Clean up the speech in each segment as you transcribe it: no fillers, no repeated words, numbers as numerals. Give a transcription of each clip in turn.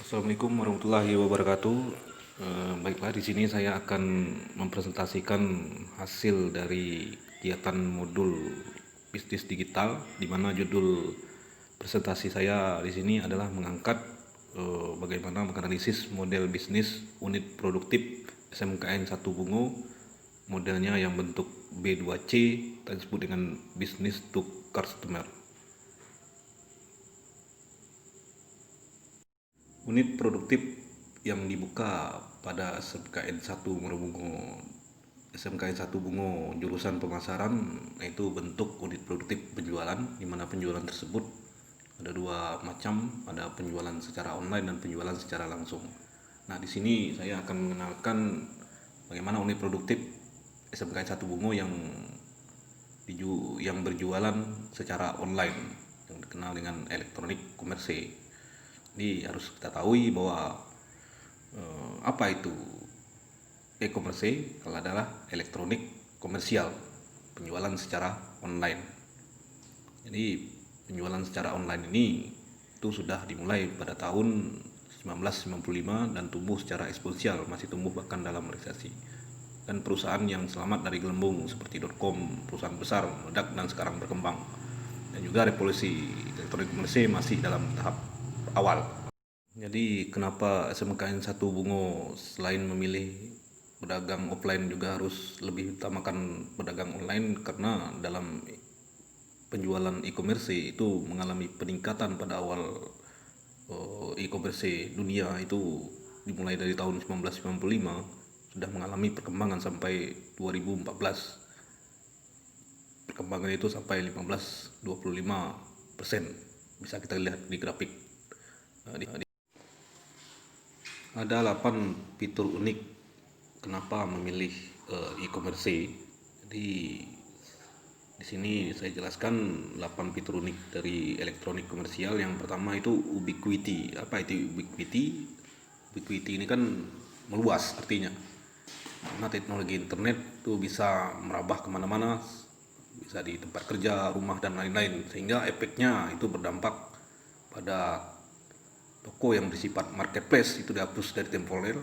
Assalamualaikum warahmatullahi wabarakatuh. Baiklah, di sini saya akan mempresentasikan hasil dari kegiatan modul bisnis digital, di mana judul presentasi saya di sini adalah mengangkat bagaimana menganalisis model bisnis unit produktif SMKN 1 Bungo, modelnya yang bentuk B2C, disebut dengan business to customer. Unit produktif yang dibuka pada SMKN 1 Bungo jurusan pemasaran, yaitu bentuk unit produktif penjualan, di mana penjualan tersebut ada dua macam, ada penjualan secara online dan penjualan secara langsung. Nah, di sini saya akan mengenalkan bagaimana unit produktif SMKN 1 Bungo yang berjualan secara online, yang dikenal dengan elektronik komersi. Jadi harus kita tahu bahwa apa itu e-commerce adalah elektronik komersial, penjualan secara online. Jadi penjualan secara online ini itu sudah dimulai pada tahun 1995 dan tumbuh secara eksponensial, masih tumbuh bahkan dalam resesi. Dan perusahaan yang selamat dari gelembung seperti .com, perusahaan besar meledak dan sekarang berkembang. Dan juga revolusi elektronik komersi masih dalam tahap awal. Jadi kenapa SMKN 1 Bungo selain memilih pedagang offline juga harus lebih utamakan pedagang online, karena dalam penjualan e-commerce itu mengalami peningkatan pada awal e-commerce dunia itu dimulai dari tahun 1995 sudah mengalami perkembangan sampai 2014. Perkembangan itu sampai 15-25%. Bisa kita lihat di grafik. Ada 8 fitur unik kenapa memilih e-commerce. Jadi di sini saya jelaskan 8 fitur unik dari elektronik komersial. Yang pertama itu ubiquity. Apa itu ubiquity? Ubiquity ini kan meluas artinya, karena teknologi internet itu bisa merambah kemana-mana, bisa di tempat kerja, rumah, dan lain-lain, sehingga efeknya itu berdampak pada toko yang bersifat marketplace itu dihapus dari temporer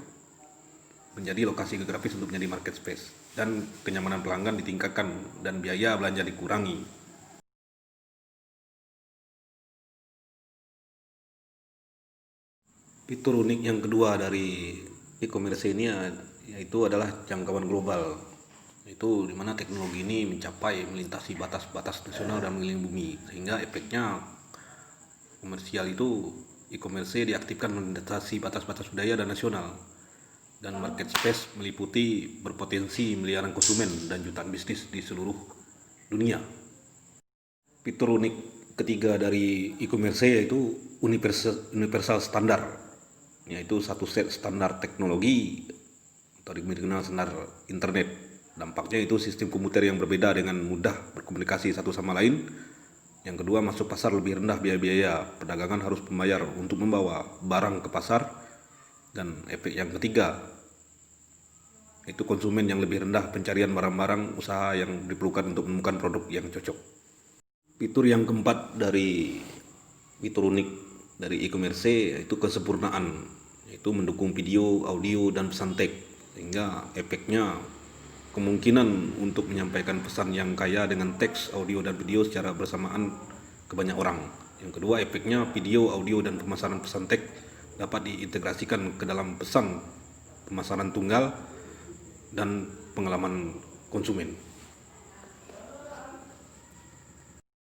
menjadi lokasi geografis untuk menjadi market space, dan kenyamanan pelanggan ditingkatkan dan biaya belanja dikurangi. Fitur unik yang kedua dari e-commerce ini yaitu adalah jangkauan global, itu dimana teknologi ini mencapai melintasi batas-batas nasional dan mengelilingi bumi, sehingga efeknya komersial itu e-commerce diaktifkan melintasi batas-batas budaya dan nasional, dan market space meliputi berpotensi miliaran konsumen dan jutaan bisnis di seluruh dunia. Fitur unik ketiga dari e-commerce yaitu universal standar, yaitu satu set standar teknologi atau dikenal standar internet. Dampaknya itu sistem komputer yang berbeda dengan mudah berkomunikasi satu sama lain. Yang kedua, masuk pasar lebih rendah biaya perdagangan, harus membayar untuk membawa barang ke pasar. Dan efek yang ketiga, itu konsumen yang lebih rendah pencarian barang-barang usaha yang diperlukan untuk menemukan produk yang cocok. Fitur yang keempat dari fitur unik dari e-commerce yaitu kesempurnaan, yaitu mendukung video, audio, dan pesan teks, sehingga efeknya kemungkinan untuk menyampaikan pesan yang kaya dengan teks, audio, dan video secara bersamaan ke banyak orang. Yang kedua, efeknya video, audio, dan pemasaran pesan teks dapat diintegrasikan ke dalam pesan pemasaran tunggal dan pengalaman konsumen.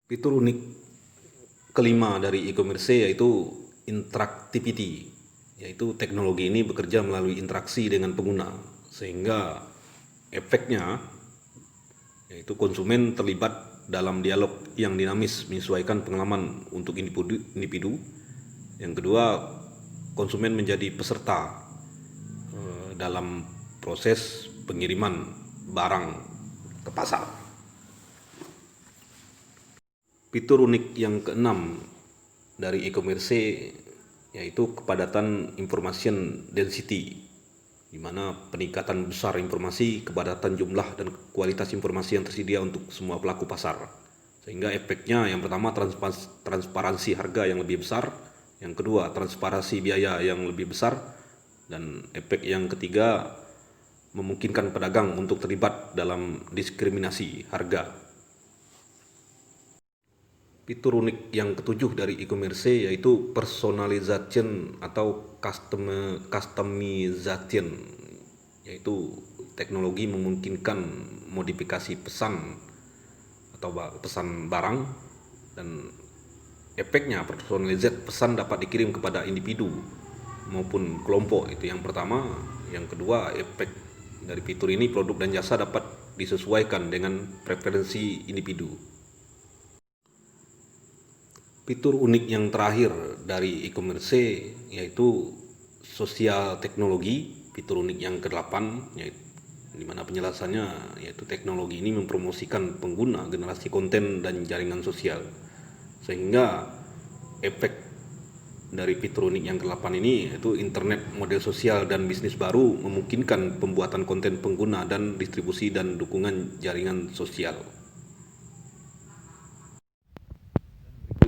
Fitur unik kelima dari e-commerce yaitu interactivity, yaitu teknologi ini bekerja melalui interaksi dengan pengguna, sehingga efeknya yaitu konsumen terlibat dalam dialog yang dinamis menyesuaikan pengalaman untuk individu. Yang kedua, konsumen menjadi peserta dalam proses pengiriman barang ke pasar. Fitur unik yang keenam dari e-commerce yaitu kepadatan information density, di mana peningkatan besar informasi, kepadatan jumlah, dan kualitas informasi yang tersedia untuk semua pelaku pasar, sehingga efeknya yang pertama transparansi harga yang lebih besar, Yang kedua, transparansi biaya yang lebih besar. Dan efek yang ketiga, memungkinkan pedagang untuk terlibat dalam diskriminasi harga. Fitur unik yang ketujuh dari e-commerce yaitu personalization atau customization, yaitu teknologi memungkinkan modifikasi pesan atau pesan barang, dan efeknya personalized pesan dapat dikirim kepada individu maupun kelompok. Itu yang pertama. Yang kedua, efek dari fitur ini produk dan jasa dapat disesuaikan dengan preferensi individu. Fitur unik yang terakhir dari e-commerce yaitu sosial teknologi. Fitur unik yang ke-8 yaitu di mana penjelasannya yaitu teknologi ini mempromosikan pengguna generasi konten dan jaringan sosial, sehingga efek dari fitur unik yang ke-8 ini yaitu internet model sosial dan bisnis baru memungkinkan pembuatan konten pengguna dan distribusi dan dukungan jaringan sosial.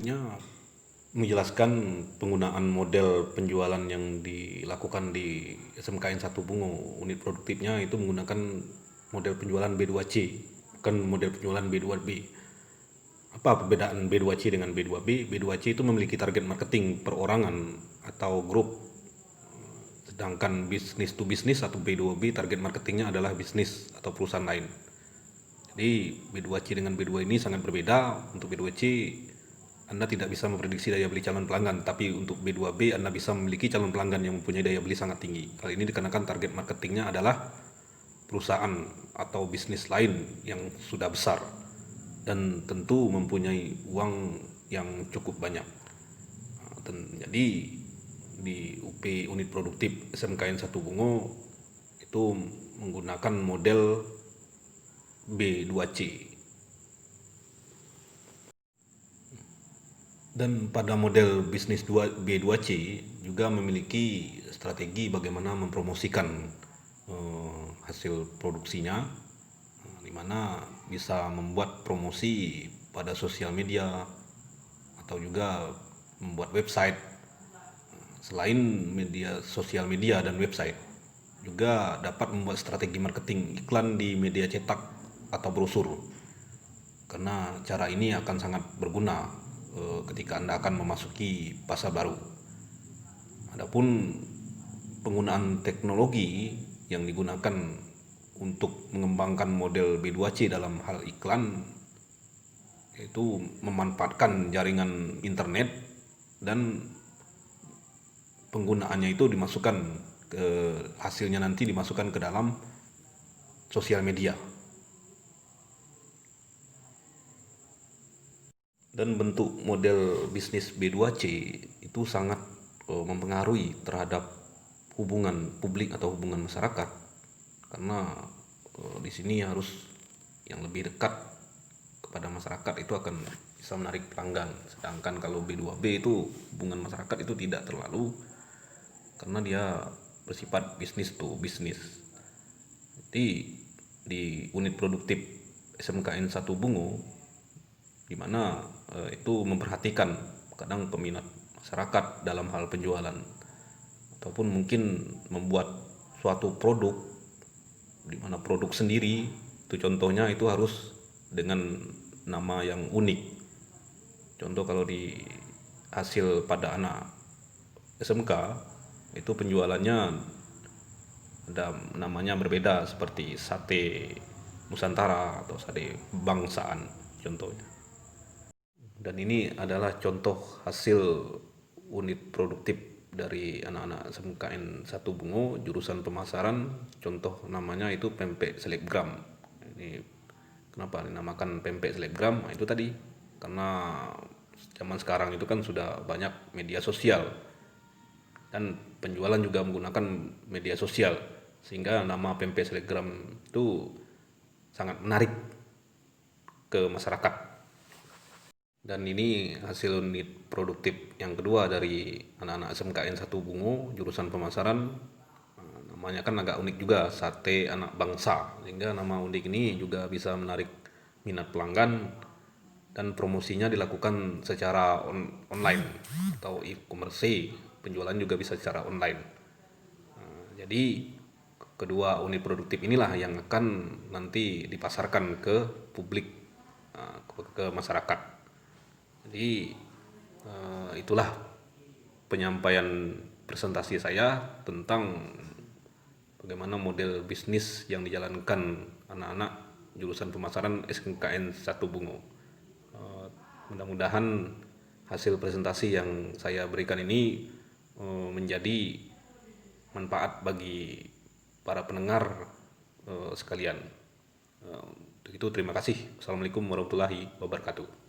Berikutnya menjelaskan penggunaan model penjualan yang dilakukan di SMKN 1 Bungo. Unit produktifnya itu menggunakan model penjualan B2C, bukan model penjualan B2B. Apa perbedaan B2C dengan B2B? B2C itu memiliki target marketing perorangan atau grup, sedangkan bisnis to bisnis atau B2B target marketingnya adalah bisnis atau perusahaan lain. Jadi B2C dengan B2 ini sangat berbeda. Untuk B2C Anda tidak bisa memprediksi daya beli calon pelanggan, tapi untuk B2B Anda bisa memiliki calon pelanggan yang mempunyai daya beli sangat tinggi. Hal ini dikarenakan target marketingnya adalah perusahaan atau bisnis lain yang sudah besar dan tentu mempunyai uang yang cukup banyak. Jadi di UP unit produktif SMKN 1 Bungo itu menggunakan model B2C. Dan pada model bisnis B2C juga memiliki strategi bagaimana mempromosikan hasil produksinya, di mana bisa membuat promosi pada sosial media atau juga membuat website. Selain media sosial media dan website, juga dapat membuat strategi marketing iklan di media cetak atau brosur, karena cara ini akan sangat berguna ketika Anda akan memasuki pasar baru. Adapun penggunaan teknologi yang digunakan untuk mengembangkan model B2C dalam hal iklan yaitu memanfaatkan jaringan internet dan penggunaannya itu dimasukkan ke hasilnya nanti dimasukkan ke dalam sosial media. Dan bentuk model bisnis B2C itu sangat mempengaruhi terhadap hubungan publik atau hubungan masyarakat, karena di sini harus yang lebih dekat kepada masyarakat itu akan bisa menarik pelanggan. Sedangkan kalau B2B itu hubungan masyarakat itu tidak terlalu, karena dia bersifat bisnis to bisnis. Jadi di unit produktif SMKN 1 Bungo, di mana itu memperhatikan kadang peminat masyarakat dalam hal penjualan, ataupun mungkin membuat suatu produk di mana produk sendiri itu contohnya itu harus dengan nama yang unik. Contoh kalau di hasil pada anak SMK itu penjualannya ada namanya berbeda, seperti sate Nusantara atau sate bangsaan contohnya. Dan ini adalah contoh hasil unit produktif dari anak-anak SMKN 1 Bungo jurusan pemasaran. Contoh namanya itu pempek selebgram. Ini kenapa dinamakan pempek selebgram? Itu tadi karena zaman sekarang itu kan sudah banyak media sosial dan penjualan juga menggunakan media sosial, sehingga nama pempek selebgram itu sangat menarik ke masyarakat. Dan ini hasil unit produktif yang kedua dari anak-anak SMKN 1 Bungo jurusan pemasaran. Namanya kan agak unik juga, sate anak bangsa, sehingga nama unik ini juga bisa menarik minat pelanggan dan promosinya dilakukan secara online atau e-commerce. Penjualan juga bisa secara online. Jadi kedua unit produktif inilah yang akan nanti dipasarkan ke publik, ke masyarakat. Jadi itulah penyampaian presentasi saya tentang bagaimana model bisnis yang dijalankan anak-anak jurusan pemasaran SMKN 1 Bungo. Mudah-mudahan hasil presentasi yang saya berikan ini menjadi manfaat bagi para pendengar sekalian. Begitu, terima kasih. Assalamualaikum warahmatullahi wabarakatuh.